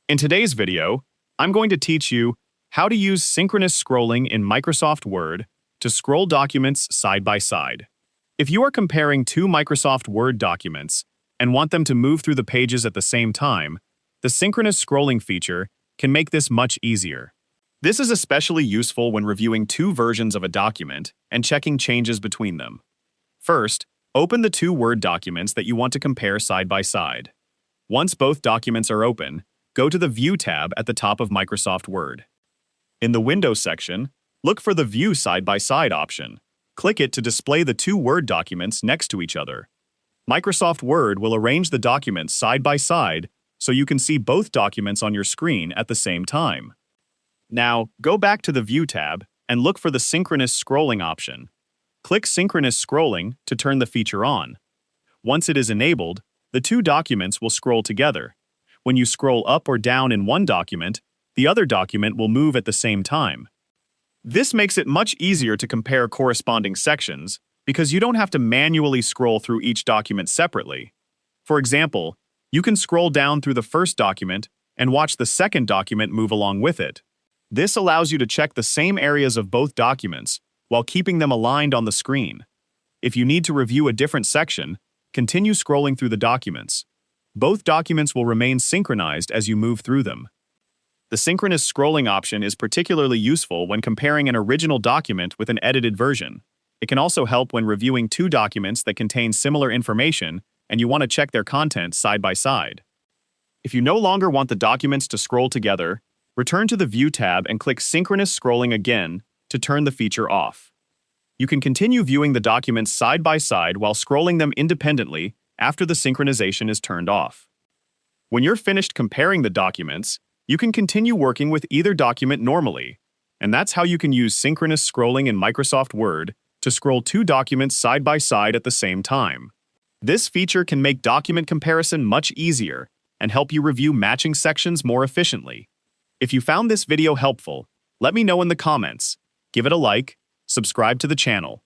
In today's video, I'm going to teach you how to use synchronous scrolling in Microsoft Word to scroll documents side by side. If you are comparing two Microsoft Word documents and want them to move through the pages at the same time, the synchronous scrolling feature can make this much easier. This is especially useful when reviewing two versions of a document and checking changes between them. First, open the two Word documents that you want to compare side by side. Once both documents are open, go to the View tab at the top of Microsoft Word. In the Windows section, look for the View Side-by-Side option. Click it to display the two Word documents next to each other. Microsoft Word will arrange the documents side by side so you can see both documents on your screen at the same time. Now, go back to the View tab and look for the Synchronous Scrolling option. Click Synchronous Scrolling to turn the feature on. Once it is enabled, the two documents will scroll together. When you scroll up or down in one document, the other document will move at the same time. This makes it much easier to compare corresponding sections because you don't have to manually scroll through each document separately. For example, you can scroll down through the first document and watch the second document move along with it. This allows you to check the same areas of both documents while keeping them aligned on the screen. If you need to review a different section, continue scrolling through the documents. Both documents will remain synchronized as you move through them. The synchronous scrolling option is particularly useful when comparing an original document with an edited version. It can also help when reviewing two documents that contain similar information and you want to check their content side by side. If you no longer want the documents to scroll together, return to the View tab and click Synchronous Scrolling again to turn the feature off. You can continue viewing the documents side by side while scrolling them independently after the synchronization is turned off. When you're finished comparing the documents, you can continue working with either document normally, and that's how you can use synchronous scrolling in Microsoft Word to scroll two documents side by side at the same time. This feature can make document comparison much easier and help you review matching sections more efficiently. If you found this video helpful, let me know in the comments. Give it a like, subscribe to the channel,